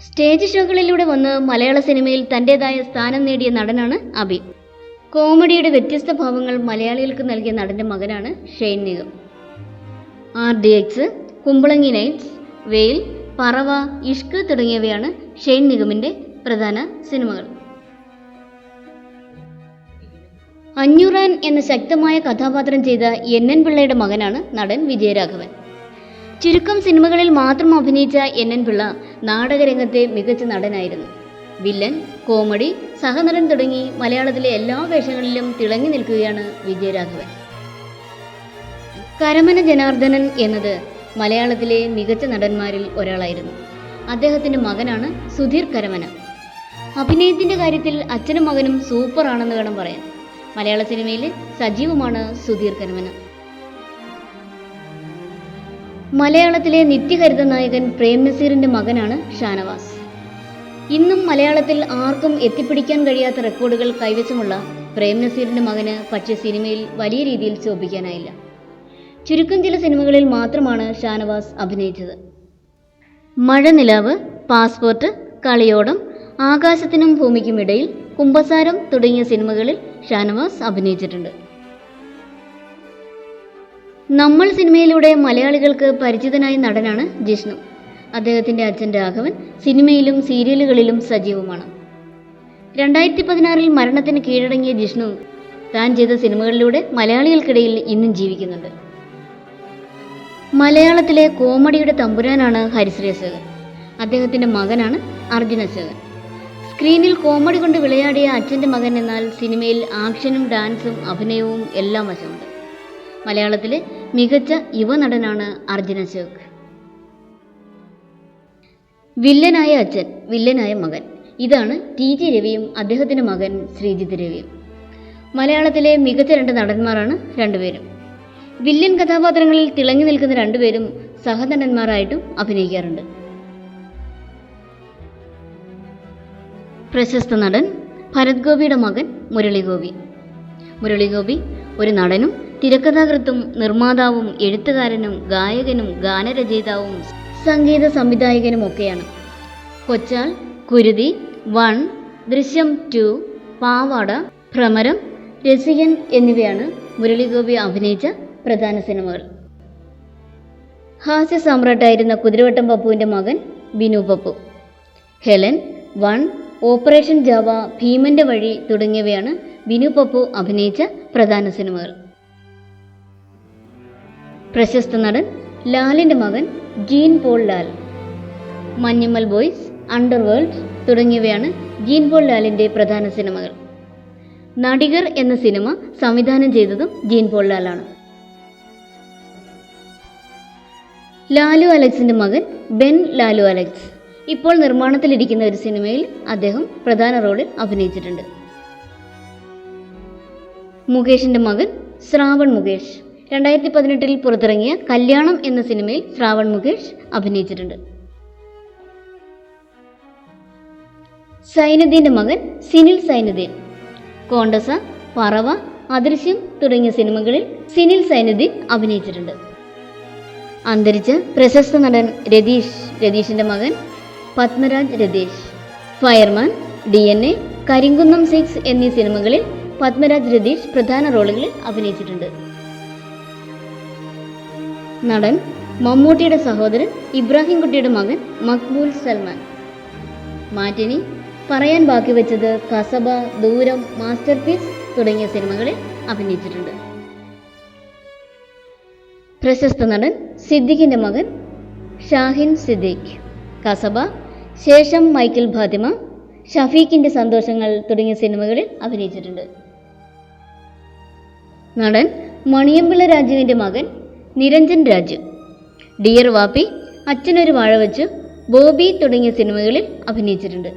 Stage ഷോകളിലൂടെ വന്ന് മലയാള സിനിമയിൽ തൻ്റെതായ സ്ഥാനം നേടിയ നടനാണ് അബി. കോമഡിയുടെ വ്യത്യസ്ത ഭാവങ്ങൾ മലയാളികൾക്ക് നൽകിയ നടൻ്റെ മകനാണ് ഷെയ്ൻ നിഗം. RDX, കുമ്പളങ്ങി നൈറ്റ്സ്, വെയിൽ, പറവ, ഇഷ്ക് തുടങ്ങിയവയാണ് ഷെയ്ൻ നിഗമിൻ്റെ പ്രധാന സിനിമകൾ. അഞ്ഞൂറാൻ എന്ന ശക്തമായ കഥാപാത്രം ചെയ്ത NN പിള്ളയുടെ മകനാണ് നടൻ വിജയരാഘവൻ. ചുരുക്കം സിനിമകളിൽ മാത്രം അഭിനയിച്ച NN പിള്ള നാടകരംഗത്തെ മികച്ച നടനായിരുന്നു. വില്ലൻ, കോമഡി, സഹനടൻ തുടങ്ങി മലയാളത്തിലെ എല്ലാ വേഷങ്ങളിലും തിളങ്ങി നിൽക്കുകയാണ് വിജയരാഘവൻ. കരമന ജനാർദ്ദനൻ എന്നത് മലയാളത്തിലെ മികച്ച നടന്മാരിൽ ഒരാളായിരുന്നു. അദ്ദേഹത്തിൻ്റെ മകനാണ് സുധീർ കരമന. അഭിനയത്തിൻ്റെ കാര്യത്തിൽ അച്ഛനും മകനും സൂപ്പർ ആണെന്ന് വേണം പറയാൻ. മലയാള സിനിമയിലെ സജീവമാണ് സുധീർ കരമന. മലയാളത്തിലെ നിത്യഹരിത നായകൻ പ്രേം നസീറിൻ്റെ മകനാണ് ഷാനവാസ്. ഇന്നും മലയാളത്തിൽ ആർക്കും എത്തിപ്പിടിക്കാൻ കഴിയാത്ത റെക്കോർഡുകൾ കൈവശമുള്ള പ്രേം നസീറിൻ്റെ മകന് പക്ഷേ സിനിമയിൽ വലിയ രീതിയിൽ ശോഭിക്കാനായില്ല. ചുരുക്കം ചില സിനിമകളിൽ മാത്രമാണ് ഷാനവാസ് അഭിനയിച്ചത്. മഴനിലാവ്, പാസ്പോർട്ട്, കളിയോടം, ആകാശത്തിനും ഭൂമിക്കുമിടയിൽ, കുമ്പസാരം തുടങ്ങിയ സിനിമകളിൽ ഷാനവാസ് അഭിനയിച്ചിട്ടുണ്ട്. നമ്മൾ സിനിമയിലൂടെ മലയാളികൾക്ക് പരിചിതനായ നടനാണ് ജിഷ്ണു. അദ്ദേഹത്തിൻ്റെ അച്ഛൻ രാഘവൻ സിനിമയിലും സീരിയലുകളിലും സജീവമാണ്. 2016 മരണത്തിന് കീഴടങ്ങിയ ജിഷ്ണു താൻ ചെയ്ത സിനിമകളിലൂടെ മലയാളികൾക്കിടയിൽ ഇന്നും ജീവിക്കുന്നുണ്ട്. മലയാളത്തിലെ കോമഡിയുടെ തമ്പുരാനാണ് ഹരിശ്രീ അശോകൻ. അദ്ദേഹത്തിൻ്റെ മകനാണ് അർജുൻ അശോകൻ. സ്ക്രീനിൽ കോമഡി കൊണ്ട് വിളയാടിയ അച്ഛൻ്റെ മകൻ എന്നാൽ സിനിമയിൽ ആക്ഷനും ഡാൻസും അഭിനയവും എല്ലാം വശമുണ്ട്. മലയാളത്തിലെ മികച്ച യുവനടനാണ് അർജുൻ അശോക്. വില്ലനായ അച്ഛൻ, വില്ലനായ മകൻ, ഇതാണ് TG രവിയും അദ്ദേഹത്തിൻ്റെ മകൻ ശ്രീജിത്ത് രവിയും. മലയാളത്തിലെ മികച്ച രണ്ട് നടന്മാരാണ് രണ്ടുപേരും. വില്ലൻ കഥാപാത്രങ്ങളിൽ തിളങ്ങി നിൽക്കുന്ന രണ്ടുപേരും സഹനടന്മാരായിട്ടും അഭിനയിക്കാറുണ്ട്. പ്രശസ്ത നടൻ ഭരത് ഗോപിയുടെ മകൻ മുരളി ഗോപി. മുരളി ഗോപി ഒരു നടനും തിരക്കഥാകൃത്തും നിർമ്മാതാവും എഴുത്തുകാരനും ഗായകനും ഗാനരചയിതാവും സംഗീത സംവിധായകനുമൊക്കെയാണ്. കൊച്ചാൽ, കുരുതി, 1, ദൃശ്യം 2, പാവാട, ഭ്രമരം, രസികൻ എന്നിവയാണ് മുരളി ഗോപി അഭിനയിച്ച പ്രധാന സിനിമകൾ. ഹാസ്യ സാമ്രാട്ടായിരുന്ന കുതിരവട്ടം പപ്പുവിൻ്റെ മകൻ Binu Pappu. Helen, 1, operation Java, ഭീമന്റെ വഴി തുടങ്ങിയവയാണ് ബിനു പപ്പു അഭിനയിച്ച പ്രധാന സിനിമകൾ. പ്രശസ്ത നടൻ ലാലിൻ്റെ മകൻ ജീൻ പോൾ ലാൽ. മഞ്ഞുമ്മൽ ബോയ്സ്, അണ്ടർവേൾഡ് തുടങ്ങിയവയാണ് ജീൻ പോൾ ലാലിൻ്റെ പ്രധാന സിനിമകൾ. നടികർ എന്ന സിനിമ സംവിധാനം ചെയ്തതും ജീൻ പോൾ ലാലാണ്. ലാലു അലക്സിൻ്റെ മകൻ ബെൻ ലാലു അലക്സ്. ഇപ്പോൾ നിർമ്മാണത്തിലിരിക്കുന്ന ഒരു സിനിമയിൽ അദ്ദേഹം പ്രധാന റോളിൽ അഭിനയിച്ചിട്ടുണ്ട്. മുകേഷിൻ്റെ മകൻ ശ്രാവൺ മുകേഷ്. 2018 പുറത്തിറങ്ങിയ കല്യാണം എന്ന സിനിമയിൽ ശ്രാവൺ മുകേഷ് അഭിനയിച്ചിട്ടുണ്ട്. സൈനുദ്ദീൻ്റെ മകൻ സിനിൽ സൈനുദ്ദീൻ. കോണ്ടസ, പറവ, അദൃശ്യം തുടങ്ങിയ സിനിമകളിൽ സിനിൽ സൈനുദ്ദീൻ അഭിനയിച്ചിട്ടുണ്ട്. അന്തരിച്ച പ്രശസ്ത നടൻ രതീഷിൻ്റെ മകൻ പത്മരാജ് രതീഷ്. ഫയർമാൻ, DNA, കരിങ്കുന്നം 6 എന്നീ സിനിമകളിൽ പത്മരാജ് രതീഷ് പ്രധാന റോളുകളിൽ അഭിനയിച്ചിട്ടുണ്ട്. നടൻ മമ്മൂട്ടിയുടെ സഹോദരൻ ഇബ്രാഹിം കുട്ടിയുടെ മകൻ മക്ബൂൽ സൽമാൻ. മാറ്റിനി, പറയാൻ ബാക്കി വെച്ചത്, കസബ, ദൂരം, മാസ്റ്റർപീസ് തുടങ്ങിയ സിനിമകളിൽ അഭിനയിച്ചിട്ടുണ്ട്. പ്രശസ്ത നടൻ സിദ്ദിഖിൻ്റെ മകൻ ഷാഹിൻ സിദ്ദിഖ്. കസബ, ശേഷം മൈക്കിൾ ഫാത്തിമ, ഷഫീഖിൻ്റെ സന്തോഷങ്ങൾ തുടങ്ങിയ സിനിമകളിൽ അഭിനയിച്ചിട്ടുണ്ട്. നടൻ മണിയമ്പിള്ള രാജുവിൻ്റെ മകൻ നിരഞ്ജൻ രാജു. ഡിയർ വാപ്പി, അച്ഛനൊരു വാഴ വച്ചു, ബോബി തുടങ്ങിയ സിനിമകളിൽ അഭിനയിച്ചിട്ടുണ്ട്.